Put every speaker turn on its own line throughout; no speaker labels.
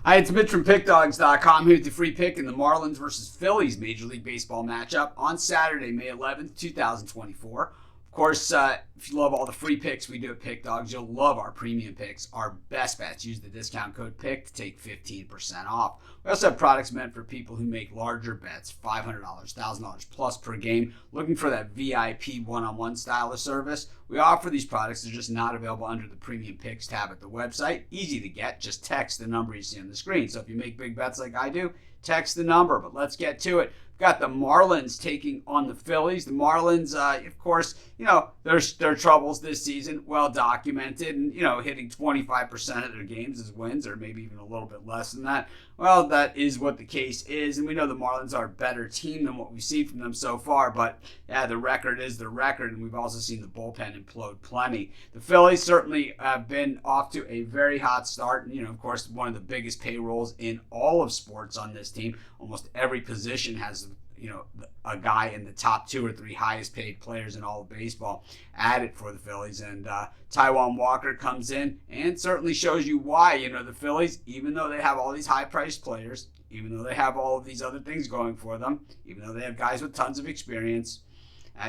Hi, it's Mitch from Pickdawgz.com here with the free pick in the Marlins versus Phillies Major League Baseball matchup on Saturday, May 11th, 2024. Of course, if you love all the free picks we do at Pick Dawgz, you'll love our premium picks, our best bets. Use the discount code PICK to take 15% off. We also have products meant for people who make larger bets, $500, $1,000 plus per game, looking for that VIP one-on-one style of service. We offer these products. They're just not available under the Premium Picks tab at the website. Easy to get. Just text the number you see on the screen. So if you make big bets like I do, text the number. But let's get to it. We've got the Marlins taking on the Phillies. The Marlins, of course, their troubles this season, well documented, and, hitting 25% of their games as wins, or maybe even a little bit less than that. Well, that is what the case is, and we know the Marlins are a better team than what we've seen from them so far, but yeah, the record is the record, and we've also seen the bullpen implode plenty. The Phillies certainly have been off to a very hot start, and, of course, one of the biggest payrolls in all of sports on this team. Almost every position has a guy in the top 2 or 3 highest paid players in all of baseball added for the Phillies. And Taijuan Walker comes in and certainly shows you why, the Phillies, even though they have all these high priced players, even though they have all of these other things going for them, even though they have guys with tons of experience,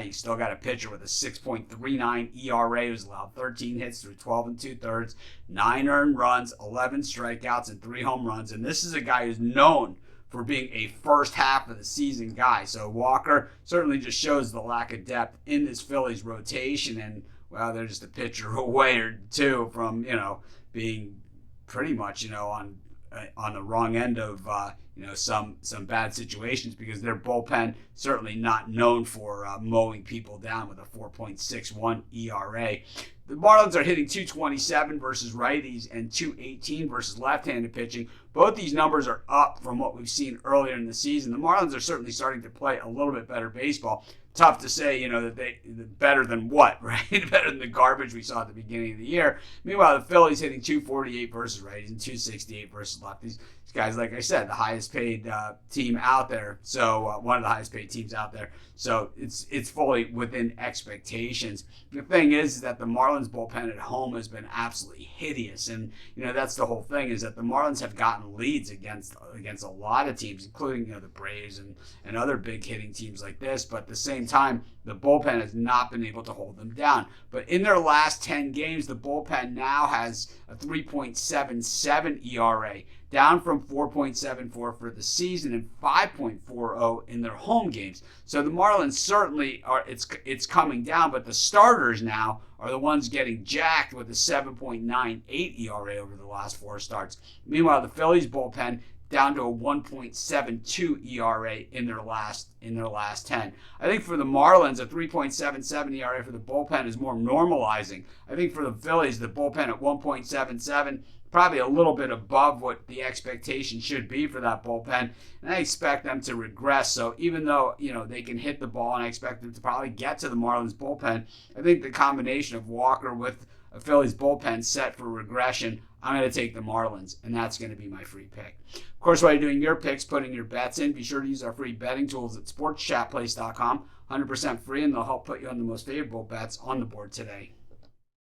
you still got a pitcher with a 6.39 ERA who's allowed 13 hits through 12 2/3, 9 earned runs, 11 strikeouts, and 3 home runs. And this is a guy who's known for being a first half of the season guy. So Walker certainly just shows the lack of depth in this Phillies rotation, and well, they're just a pitcher away or two from being pretty much on the wrong end of some bad situations, because their bullpen certainly not known for mowing people down with a 4.61 ERA. The Marlins are hitting 227 versus righties and 218 versus left-handed pitching. Both these numbers are up from what we've seen earlier in the season. The Marlins are certainly starting to play a little bit better baseball. Tough to say, that they better than what, right? Better than the garbage we saw at the beginning of the year. Meanwhile, the Phillies hitting 248 versus righties and 268 versus lefties. These guys, like I said, the highest paid team out there. So one of the highest paid teams out there. So it's fully within expectations. The thing is that the Marlins bullpen at home has been absolutely hideous, and that's the whole thing, is that the Marlins have gotten leads against a lot of teams, including the Braves and other big hitting teams like this. But at the same time, the bullpen has not been able to hold them down. But in their last 10 games, the bullpen now has a 3.77 ERA, down from 4.74 for the season and 5.40 in their home games. So the Marlins certainly are, it's coming down, but the starters now are the ones getting jacked with a 7.98 ERA over the last 4 starts. Meanwhile, the Phillies bullpen down to a 1.72 ERA in their last 10. I think for the Marlins, a 3.77 ERA for the bullpen is more normalizing. I think for the Phillies, the bullpen at 1.77, probably a little bit above what the expectation should be for that bullpen, and I expect them to regress. So even though they can hit the ball, and I expect them to probably get to the Marlins bullpen, I think the combination of Walker with a Phillies bullpen set for regression, I'm going to take the Marlins, and that's going to be my free pick. Of course, while you're doing your picks, putting your bets in, be sure to use our free betting tools at sportschatplace.com. 100% free, and they'll help put you on the most favorable bets on the board today.